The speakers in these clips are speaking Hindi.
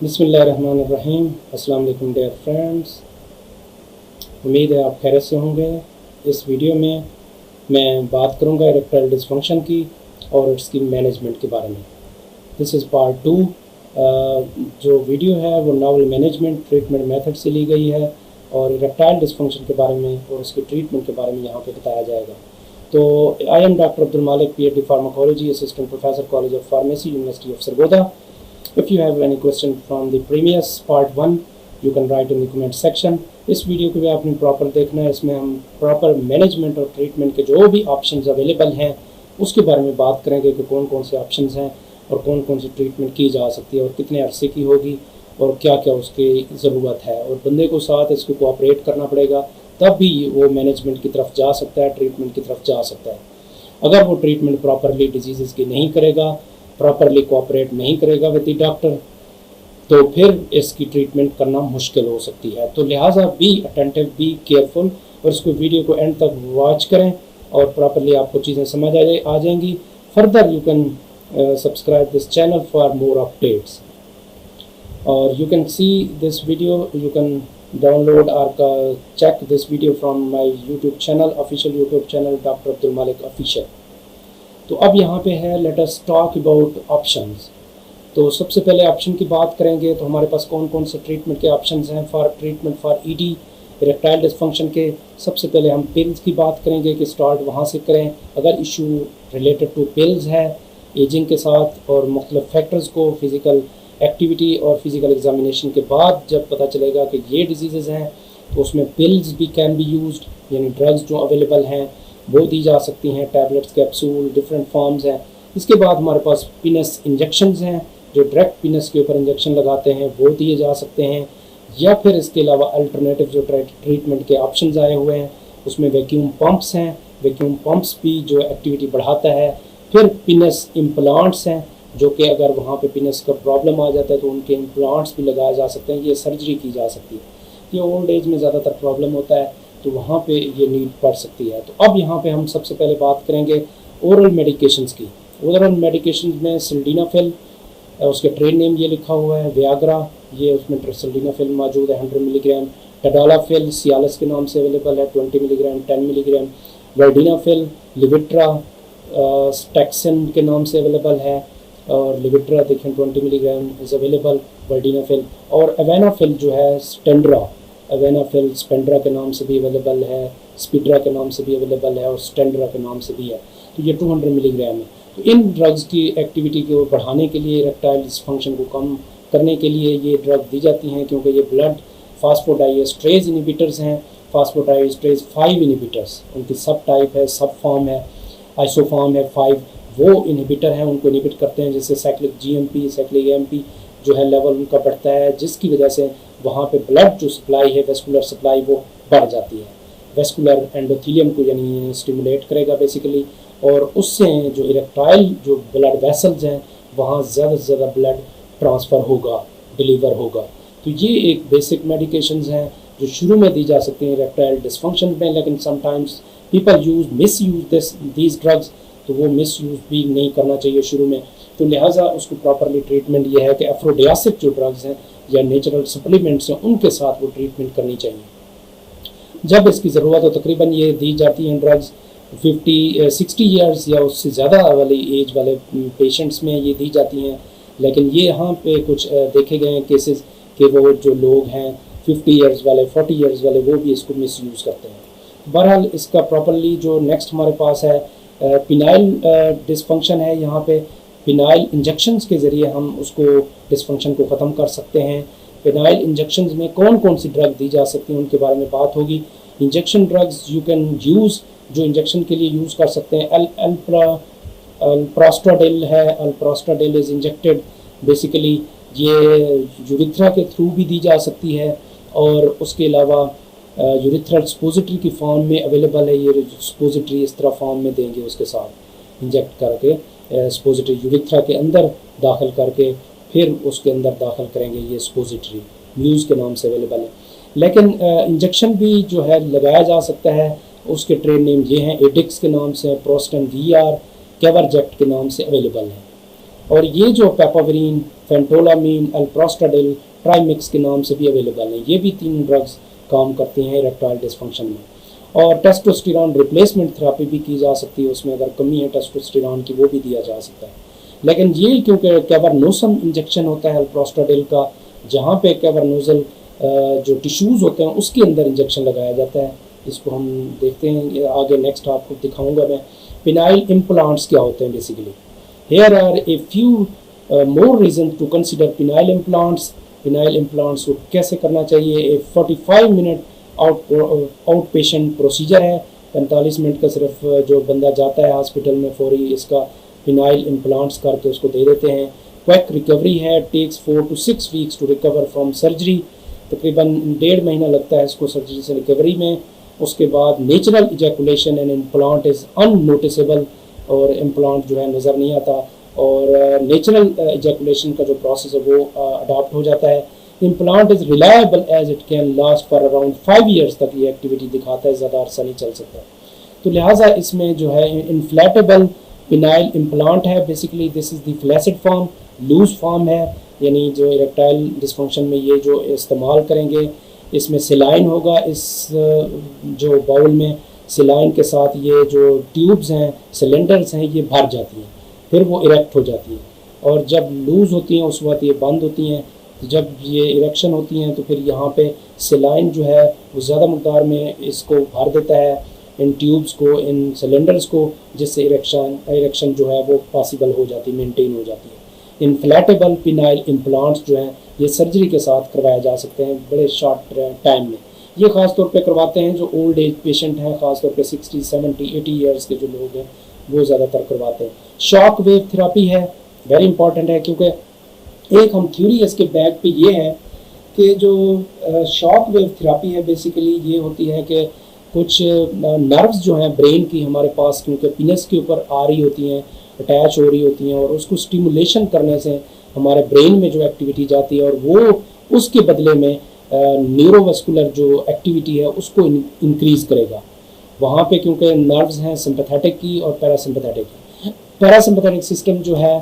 बिस्मिल्लाहिर्रहमानिर्रहीम। अस्सलाम वालेकुम डियर फ्रेंड्स, उम्मीद है आप खैरियत से होंगे। इस वीडियो में मैं बात करूंगा इरेक्टाइल डिसफंक्शन की और इसकी मैनेजमेंट के बारे में। This is part 2। जो वीडियो है वो नावल मैनेजमेंट ट्रीटमेंट मेथड से ली गई है और इरेक्टाइल डिसफंक्शन के बारे में और उसके ट्रीटमेंट के बारे में यहाँ पे बताया जाएगा। तो आई एम डॉक्टर अब्दुल मालिक, PhD pharmacology, assistant professor, college of pharmacy, university of Sargodha. If you have any question from the previous part 1, you can write in the comment section. इस वीडियो को भी आपने प्रॉपर देखना है। इसमें हम प्रॉपर मैनेजमेंट और ट्रीटमेंट के जो भी ऑप्शंस अवेलेबल हैं उसके बारे में बात करेंगे कि कौन कौन से ऑप्शंस हैं और कौन कौन सी ट्रीटमेंट की जा सकती है और कितने अरसे की होगी और क्या क्या उसकी ज़रूरत है, और बंदे को साथ इसको कोऑपरेट करना पड़ेगा, तब भी वो मैनेजमेंट की तरफ जा सकता है, ट्रीटमेंट की तरफ जा सकता है। अगर वो ट्रीटमेंट प्रॉपरली डिजीज़ की नहीं करेगा, प्रॉपरली कोऑपरेट नहीं करेगा विद द डॉक्टर, तो फिर इसकी ट्रीटमेंट करना मुश्किल हो सकती है। तो लिहाजा बी अटेंटिव, बी केयरफुल, और इसको वीडियो को एंड तक वॉच करें और प्रॉपरली आपको चीज़ें समझ आ जाएंगी। Further you can subscribe this channel for more updates, और you can see this video, you can download और check this video from my YouTube channel, official YouTube channel doctor Abdul Malik official. तो अब यहाँ पे है let us talk about options. तो सबसे पहले ऑप्शन की बात करेंगे तो हमारे पास कौन कौन से ट्रीटमेंट के ऑप्शंस हैं for treatment for ED erectile dysfunction के। सबसे पहले हम पिल्स की बात करेंगे कि स्टार्ट वहाँ से करें। अगर इशू रिलेटेड टू पिल्स है एजिंग के साथ और मुख्तलिफ फैक्टर्स को फिज़िकल एक्टिविटी और फिज़िकल एग्जामिनेशन के बाद जब पता चलेगा कि ये डिजीज़ हैं तो उसमें पिल्स भी कैन बी यूज्ड, यानी ड्रग्स जो अवेलेबल हैं वो दी जा सकती हैं, टैबलेट्स, कैप्सूल, डिफरेंट फॉर्म्स हैं। इसके बाद हमारे पास पिनस इंजेक्शंस हैं, जो डायरेक्ट पिनस के ऊपर इंजेक्शन लगाते हैं वो दिए जा सकते हैं, या फिर इसके अलावा अल्टरनेटिव जो ट्रीटमेंट के ऑप्शंस आए हुए हैं उसमें वैक्यूम पंप्स हैं, वैक्यूम पंप्स भी जो एक्टिविटी बढ़ाता है। फिर पिनस इम्प्लांट्स हैं, जो कि अगर वहाँ पे पिनस का प्रॉब्लम आ जाता है तो उनके इम्प्लांट्स भी लगाए जा सकते हैं, ये सर्जरी की जा सकती है। ये ओल्ड एज में ज़्यादातर प्रॉब्लम होता है तो वहाँ पे ये नीड पड़ सकती है। तो अब यहाँ पे हम सबसे पहले बात करेंगे ओरल मेडिकेशंस की। ओरल मेडिकेशंस में सिल्डेनाफिल, उसके ट्रेड नेम ये लिखा हुआ है वियाग्रा, ये उसमें सिल्डेनाफिल मौजूद है 100 मिलीग्राम। टडालाफिल सियालस के नाम से अवेलेबल है 20 मिलीग्राम, 10 मिलीग्राम। वर्डिनाफिल, लिविट्रा स्टैक्सन के नाम से अवेलेबल है, और लिविट्रा देखें 20 मिलीग्राम इज़ अवेलेबल वर्डिनाफिल। और एवेनाफिल जो है स्टेंड्रा, एवेनाफिल स्पेंड्रा के नाम से भी अवेलेबल है, स्पीड्रा के नाम से भी अवेलेबल है और स्टेंड्रा के नाम से भी है। तो ये 200 मिलीग्राम है। तो इन ड्रग्स की एक्टिविटी को बढ़ाने के लिए, इरेक्टाइल डिसफंक्शन को कम करने के लिए ये ड्रग दी जाती हैं, क्योंकि ये ब्लड फास्फोडाइएस्ट्रेज इनिबिटर्स हैं। फास्फोडाइएस्ट्रेज 5 इनिबिटर्स, उनकी सब टाइप है, सब फॉर्म है, आइसोफॉर्म है 5, वो इनिबिटर हैं, उनको इनिबिट करते हैं, जैसे साइक्लिक GMP, साइक्लिक AMP जो है लेवल उनका बढ़ता है, जिसकी वजह से वहाँ पे ब्लड जो सप्लाई है, वेस्कुलर सप्लाई, वो बढ़ जाती है। वेस्कुलर एंडोथेलियम को यानी स्टिमुलेट करेगा बेसिकली, और उससे जो इरेक्टाइल जो ब्लड वेसल्स हैं वहाँ ज़्यादा से ज़्यादा ब्लड ट्रांसफ़र होगा, डिलीवर होगा। तो ये एक बेसिक मेडिकेशंस हैं जो शुरू में दी जा सकती हैं इरेक्टाइल डिसफंक्शन में, लेकिन sometimes people miss use these drugs, तो वो मिस यूज़ भी नहीं करना चाहिए शुरू में। तो लिहाजा उसको प्रॉपरली ट्रीटमेंट ये है कि एफ्रोडियासिक जो ड्रग्स हैं या नेचुरल सप्लीमेंट्स हैं उनके साथ वो ट्रीटमेंट करनी चाहिए जब इसकी ज़रूरत हो। तकरीबन ये दी जाती हैं ड्रग्स 60 ईयर्स या उससे ज़्यादा वाली एज वाले पेशेंट्स में ये दी जाती हैं, लेकिन ये यहाँ पे कुछ देखे गए हैं केसेस कि वो जो लोग हैं 50 ईयर्स वाले, 40 ईयर्स वाले, वो भी इसको मिस यूज़ करते हैं। बहरहाल इसका प्रॉपरली जो नेक्स्ट हमारे पास है पिनाइल डिसफंक्शन है। यहाँ पे पिनाइल इंजेक्शंस के ज़रिए हम उसको डिसफंक्शन को ख़त्म कर सकते हैं। पिनाइल इंजेक्शंस में कौन कौन सी ड्रग दी जा सकती हैं उनके बारे में बात होगी। Injection drugs you can use, जो इंजेक्शन के लिए यूज़ कर सकते हैं, अल्प्रास्टाडिल है। अल्प्रास्टाडिल इज़ इंजेक्टेड बेसिकली, ये यूरिथ्रा के थ्रू भी दी जा सकती है, और उसके अलावा यूरिथ्रल स्पोजिटरी की फॉर्म में अवेलेबल है। ये स्पोजिटरी इस तरह फॉर्म में देंगे, उसके साथ इंजेक्ट करके स्पोजिटरी यूरिथ्रा के अंदर दाखिल करके फिर उसके अंदर दाखिल करेंगे, ये स्पोजिटरी म्यूज़ के नाम से अवेलेबल है। लेकिन इंजेक्शन भी जो है लगाया जा सकता है, उसके ट्रेड नेम ये हैं, एडिक्स के नाम से, प्रोस्टन VR, केवरजेक्ट के नाम से अवेलेबल है। और ये जो पेपावरीन, फेंटोलामीन, अल्प्रोस्टाडिल, ट्राइमिक्स के नाम से भी अवेलेबल हैं। ये भी 3 ड्रग्स काम करती हैं इरेक्टाइल डिस्फंक्शन में। और टेस्टोस्टेरॉन रिप्लेसमेंट थेरेपी भी की जा सकती है, उसमें अगर कमी है टेस्टोस्टेरॉन की वो भी दिया जा सकता है। लेकिन ये क्योंकि कैवर्नोसम इंजेक्शन होता है अल्प्रोस्टाडिल का, जहाँ पे कैवर्नोजल जो टिश्यूज़ होते हैं उसके अंदर इंजेक्शन लगाया जाता है। इसको हम देखते हैं आगे, नेक्स्ट आपको दिखाऊंगा मैं। पिनाइल इम्प्लांट्स क्या होते हैं basically. Here are a few more reason to consider penile implants. Penile implants को कैसे करना चाहिए। A 45 minute out patient procedure है। 45 मिनट का सिर्फ जो बंदा जाता है हॉस्पिटल में फौरी इसका पिनाइल इम्प्लांट्स करके उसको दे देते हैं। क्विक रिकवरी है, takes 4 to 6 weeks to recover from surgery. तकरीबन 1.5 महीना लगता है इसको सर्जरी से रिकवरी में। उसके बाद natural ejaculation and implant is unnoticeable, और इम्प्लांट जो है नज़र नहीं आता, और नेचुरल इजैकुलेशन का जो प्रोसेस है वो अडॉप्ट हो जाता है। Implant is reliable as it can last for around 5 years तक ये एक्टिविटी दिखाता है, ज़्यादा अरसा नहीं चल सकता। तो लिहाजा इसमें जो है इन्फ्लेटेबल पिनाइल इम्प्लांट है। Basically this is the flaccid form, loose form है, यानी जो इरेक्टाइल डिस्फंक्शन में ये जो इस्तेमाल करेंगे इसमें सिलाइन होगा। इस जो बाउल में सिलाइन के साथ ये जो ट्यूब्स हैं, सिलेंडर्स हैं, ये भर जाती हैं, फिर वो इरेक्ट हो जाती है। और जब लूज़ होती हैं उस वक्त ये बंद होती हैं। तो जब ये इरेक्शन होती हैं तो फिर यहाँ पे सिलाइन जो है वो ज़्यादा मकदार में इसको भर देता है, इन ट्यूब्स को, इन सिलेंडर्स को, जिससे इरेक्शन जो है वो पॉसिबल हो जाती है, मेंटेन हो जाती है। इन्फ्लेटेबल पिनाइल इम्प्लांट्स जो हैं ये सर्जरी के साथ करवाए जा सकते हैं बड़े शॉर्ट टाइम में। ये ख़ास तौर पे करवाते हैं जो ओल्ड एज पेशेंट हैं, ख़ास तौर पे 60, 70, 80 ईयर्स के जो लोग हैं वो ज़्यादातर करवाते हैं। शॉक वेव थेरेपी है, वेरी इंपॉर्टेंट है, क्योंकि एक हम थ्योरी इसके बैक पे ये है कि जो शॉक वेव थेरेपी है बेसिकली ये होती है कि कुछ नर्व्स जो हैं ब्रेन की हमारे पास, क्योंकि पीनस के ऊपर आ रही होती हैं, अटैच हो रही होती हैं, और उसको स्टिमुलेशन करने से हमारे ब्रेन में जो एक्टिविटी जाती है और वो उसके बदले में न्यूरोवस्कुलर जो एक्टिविटी है उसको इंक्रीज़ करेगा वहाँ पे, क्योंकि नर्व्स हैं सिंपैथेटिक की और पैरासिम्पैथेटिक की। पैरासिम्पैथेटिक सिस्टम जो है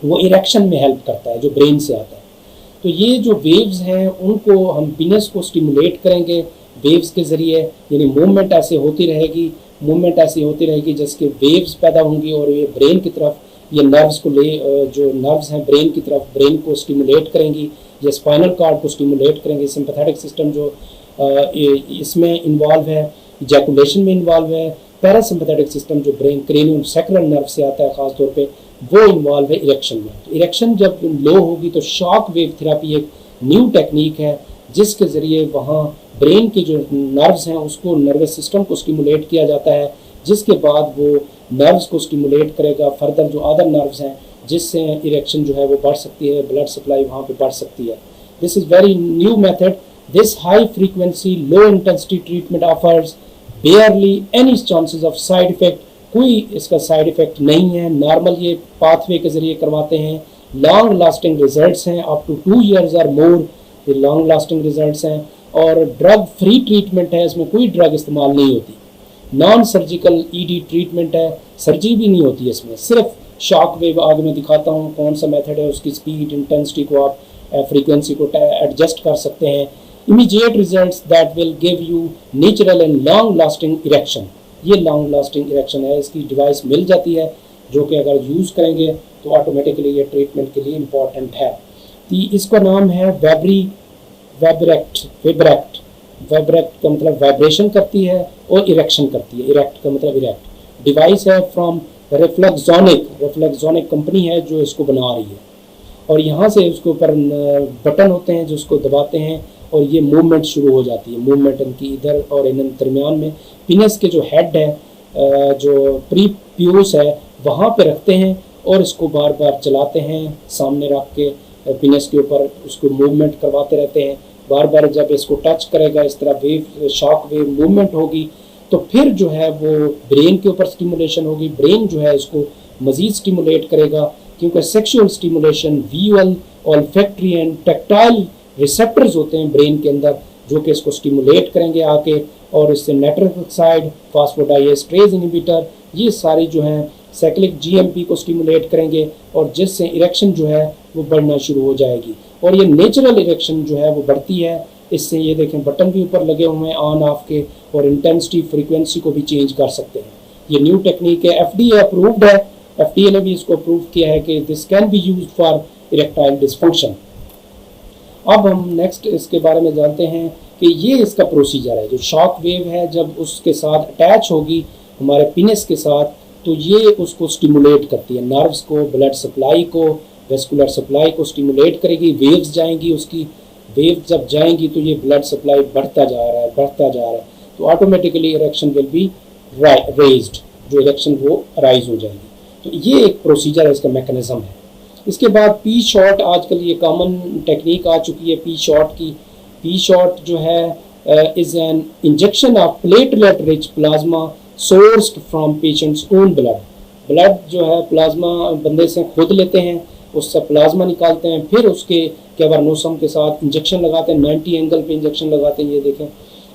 वो इरेक्शन में हेल्प करता है, जो ब्रेन से आता है। तो ये जो वेव्स हैं उनको हम पीनस को स्टिमुलेट करेंगे वेव्स के ज़रिए, यानी मूवमेंट ऐसे होती रहेगी, मूवमेंट ऐसी होती रहेगी जिसके वेव्स पैदा होंगी, और ये ब्रेन की तरफ ये नर्व्स को जो नर्व्स हैं ब्रेन की तरफ, ब्रेन को स्टिमुलेट करेंगी, ये स्पाइनल कार्ड को स्टिमुलेट करेंगे। सिंपैथेटिक सिस्टम जो इसमें इन्वॉल्व है, इजैकुलेशन में इन्वॉल्व है। पैरासिम्पैथेटिक सिस्टम जो ब्रेन क्रेनियम सैक्रल नर्व से आता है ख़ास तौर पे, वो इन्वॉल्व है इरेक्शन में। तो इरेक्शन जब लो होगी तो शॉक वेव थेरेपी एक न्यू टेक्निक है जिसके ज़रिए वहाँ ब्रेन के जो नर्व्स हैं उसको, नर्वस सिस्टम को स्टिमुलेट किया जाता है, जिसके बाद वो नर्व्स को स्टिमुलेट करेगा फर्दर जो अदर नर्व्स हैं, जिससे इरेक्शन जो है वो बढ़ सकती है, ब्लड सप्लाई वहाँ पे बढ़ सकती है। This is very new method. This high frequency low intensity treatment offers बेयरली any chances of side effect. कोई इसका साइड इफ़ेक्ट नहीं है, नॉर्मल ये पाथवे के ज़रिए करवाते हैं। लॉन्ग लास्टिंग रिजल्ट्स हैं, अप टू 2 years और मोर ये लॉन्ग लास्टिंग रिजल्ट्स हैं। और ड्रग फ्री ट्रीटमेंट है, इसमें कोई ड्रग इस्तेमाल नहीं होती। नॉन सर्जिकल ईडी ट्रीटमेंट है, सर्जरी भी नहीं होती है इसमें, सिर्फ शॉक वेव। आगे मैं दिखाता हूँ कौन सा मेथड है, उसकी स्पीड, इंटेंसिटी को आप फ्रीक्वेंसी को एडजस्ट कर सकते हैं। Immediate results that will give you natural and long lasting erection. ये लॉन्ग लास्टिंग इरेक्शन है, इसकी डिवाइस मिल जाती है जो कि अगर यूज़ करेंगे तो ऑटोमेटिकली ये ट्रीटमेंट के लिए इम्पॉर्टेंट है। तो इसका नाम है वैब्रेक्ट। वैब्रेक्ट का मतलब वाइब्रेशन करती है और इरेक्शन करती है, इरेक्ट का मतलब इरेक्ट। डिवाइस है फ्रॉम रेफ्लेक्सोनिक कंपनी है जो इसको बना रही है, और यहाँ से उसके ऊपर बटन होते हैं जो उसको दबाते हैं और ये मूवमेंट शुरू हो जाती है। मूवमेंट इनकी इधर और इन दरमियान में पिनस के जो हेड है, जो प्री प्यूस है, वहाँ पे रखते हैं और इसको बार बार चलाते हैं सामने रख के पिनस के ऊपर, उसको मूवमेंट करवाते रहते हैं बार बार। जब इसको टच करेगा इस तरह वेव, शॉक वेव मूवमेंट होगी, तो फिर जो है वो ब्रेन के ऊपर स्टिमुलेशन होगी। ब्रेन जो है इसको मज़ीद स्टिमुलेट करेगा, क्योंकि sexual stimulation, visual, olfactory and tactile receptors होते हैं ब्रेन के अंदर जो कि इसको स्टिमुलेट करेंगे आके, और इससे नाइट्रिक ऑक्साइड, फास्फोडाइएस्ट्रेज इनहिबिटर, ये सारी जो हैं साइक्लिक जीएमपी को स्टिमुलेट करेंगे और जिससे इरेक्शन जो है वो बढ़ना शुरू हो जाएगी। और ये नेचुरल इरेक्शन जो है वो बढ़ती है। इससे ये देखें बटन भी ऊपर लगे हुए हैं ऑन ऑफ के, और इंटेंसिटी फ्रीक्वेंसी को भी चेंज कर सकते हैं। ये न्यू टेक्निक है, एफडीए अप्रूव्ड है, एफडीए ने भी इसको अप्रूव किया है कि this can be used for erectile dysfunction. अब हम नेक्स्ट इसके बारे में जानते हैं कि ये इसका प्रोसीजर है। जो शॉक वेव है जब उसके साथ अटैच होगी हमारे पेनिस के साथ, तो ये उसको स्टिमुलेट करती है, नर्व्स को, ब्लड सप्लाई को, वेस्कुलर सप्लाई को स्टिमुलेट करेगी। वेव्स जाएंगी, उसकी वेव जब जाएंगी तो ये ब्लड सप्लाई बढ़ता जा रहा है, बढ़ता जा रहा है, तो automatically erection will be raised, जो इरेक्शन वो राइज हो जाएगी। तो ये एक प्रोसीजर है, इसका मैकेनिज्म है। इसके बाद पी शॉट, आजकल ये कॉमन टेक्निक आ चुकी है पी शॉट की। पी शॉट जो है is an injection of platelet rich plasma sourced from patients own blood. Blood जो है प्लाज्मा बंदे से खुद लेते हैं, उससे प्लाज्मा निकालते हैं, फिर उसके कैवर्नोसम के साथ इंजेक्शन लगाते हैं, 90 एंगल पे इंजेक्शन लगाते हैं, ये देखें।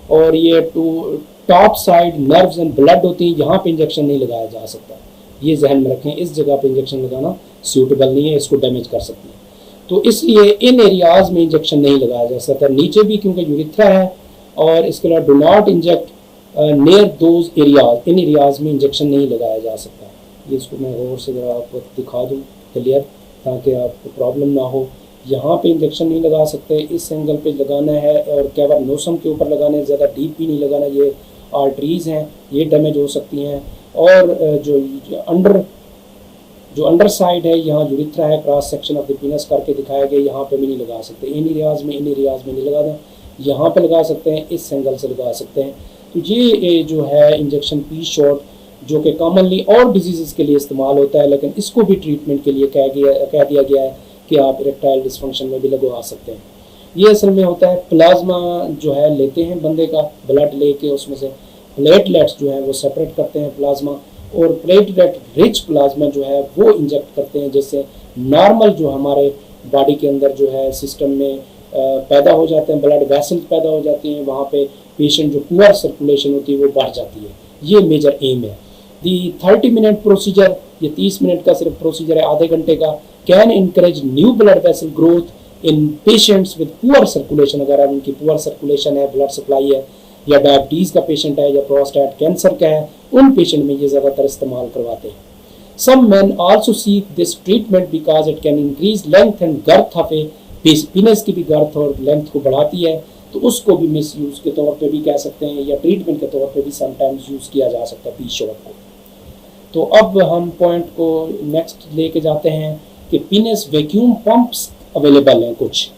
और ये top side nerves and blood होती हैं, यहाँ पे इंजेक्शन नहीं लगाया जा सकता, ये जहन में रखें। इस जगह पे इंजेक्शन लगाना सूटेबल नहीं है, इसको डैमेज कर सकती है। तो इसलिए इन एरियाज में इंजेक्शन नहीं लगाया जा सकता, नीचे भी क्योंकि यूरिथ्रा है। और इसके अलावा do not inject near those areas, in areas में इंजेक्शन नहीं लगाया जा सकता। ये इसको मैं और से ज़रा आपको दिखा दूँ क्लियर, ताकि आपको प्रॉब्लम ना हो। यहाँ पे इंजेक्शन नहीं लगा सकते, इस एंगल पे लगाना है, और कैवर्नोसम के ऊपर लगाना है, ज़्यादा डीप भी नहीं लगाना, ये आर्टरीज हैं, ये डैमेज हो सकती हैं। और जो अंडर साइड है, यहाँ यूरिथ्रा है, cross section of the penis करके दिखाया गया, यहाँ पे भी नहीं लगा सकते। इन एरियाज में नहीं लगाना, यहाँ पे लगा सकते हैं, इस एंगल से लगा सकते हैं। तो ये जो है इंजेक्शन पी शॉट, जो कि कॉमनली और डिजीज़ के लिए इस्तेमाल होता है, लेकिन इसको भी ट्रीटमेंट के लिए कह दिया गया है कि आप इरेक्टाइल डिस्फंक्शन में भी लगवा सकते हैं। ये असल में होता है प्लाज्मा जो है लेते हैं बंदे का, ब्लड लेके उसमें से प्लेटलेट्स जो है वो सेपरेट करते हैं प्लाज्मा, और प्लेटलेट रिच प्लाज्मा जो है वो इंजेक्ट करते हैं, जिससे नॉर्मल जो हमारे बॉडी के अंदर जो है सिस्टम में पैदा हो जाते हैं, ब्लड वेसल्स पैदा हो जाती हैं, वहाँ पे पेशेंट जो पुअर सर्कुलेशन होती है वो बढ़ जाती है। ये मेजर एम है। दी 30 मिनट प्रोसीजर, ये 30 मिनट का सिर्फ प्रोसीजर है, आधे घंटे का, can encourage new blood vessel growth in patients with poor circulation. अगर उनकी पुअर सर्कुलेशन है, ब्लड सप्लाई है, या डायबिटीज़ का पेशेंट है, या प्रोस्टेट कैंसर का है, उन पेशेंट में ये ज़्यादातर इस्तेमाल करवाते हैं। Some man also seek this treatment because it can increase length and girth of a penis की भी गर्थ और लेंथ को बढ़ाती है, तो उसको भी मिस यूज़ के तौर पे भी कह सकते हैं, या ट्रीटमेंट के तौर पे भी समटाइम्स यूज़ किया जा सकता है पी शॉट को। तो अब हम पॉइंट को नेक्स्ट लेके जाते हैं कि पेनिस वैक्यूम पंप्स अवेलेबल हैं। कुछ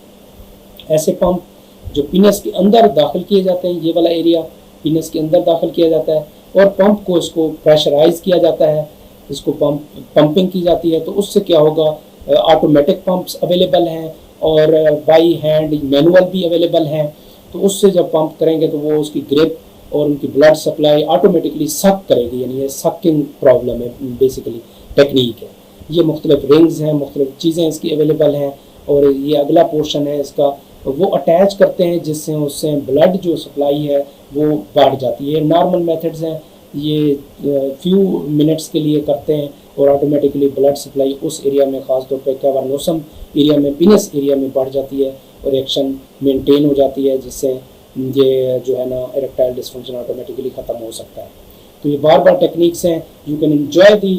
ऐसे पंप जो पेनिस के अंदर दाखिल किए जाते हैं, ये वाला एरिया पेनिस के अंदर दाखिल किया जाता है, और पंप को इसको प्रेशराइज किया जाता है, इसको पंपिंग की जाती है। तो उससे क्या होगा, ऑटोमेटिक पंप्स अवेलेबल हैं, और बाई हैंड मैनुअल भी अवेलेबल हैं। तो उससे जब पंप करेंगे तो वो उसकी ग्रिप और उनकी ब्लड सप्लाई ऑटोमेटिकली सक करेगी, यानी ये सकिंग प्रॉब्लम है, बेसिकली टेक्निक है। ये मुख्तलिफ रिंग्स हैं, मुख्तलिफ चीज़ें इसकी अवेलेबल हैं, और ये अगला पोर्शन है इसका, वो अटैच करते हैं, जिससे उससे ब्लड जो सप्लाई है वो बढ़ जाती है। नॉर्मल मेथड्स हैं, ये फ्यू मिनट्स के लिए करते हैं, और ऑटोमेटिकली ब्लड सप्लाई उस एरिया में, ख़ास तौर पर कैवर्नोसम एरिया में, पेनिस एरिया में बढ़ जाती है, और इरेक्शन मेंटेन हो जाती है, जिससे ये जो है ना इरेक्टाइल डिस्फंक्शन ऑटोमेटिकली ख़त्म हो सकता है। तो ये बार टेक्निक्स हैं, you can enjoy the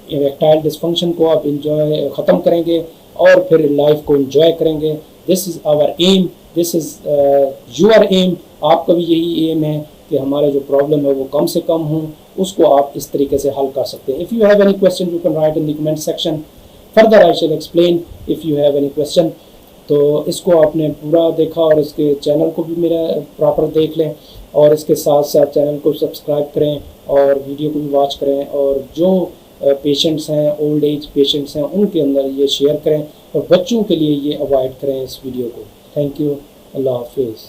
erectile dysfunction को आप इंजॉय ख़त्म करेंगे, और फिर लाइफ को इंजॉय करेंगे। This is our aim, this is your aim. आपका भी यही एम है कि हमारे जो प्रॉब्लम है वो कम से कम हो, उसको आप इस तरीके से हल कर सकते हैं। If you have any question you can write in the comment section, further I shall explain if you have any question. तो इसको आपने पूरा देखा, और इसके चैनल को भी मेरा प्रॉपर देख लें, और इसके साथ साथ चैनल को सब्सक्राइब करें, और वीडियो को भी वॉच करें, और जो पेशेंट्स हैं, ओल्ड एज पेशेंट्स हैं, उनके अंदर ये शेयर करें, और बच्चों के लिए ये अवॉइड करें इस वीडियो को। थैंक यू, अल्लाह हाफिज़।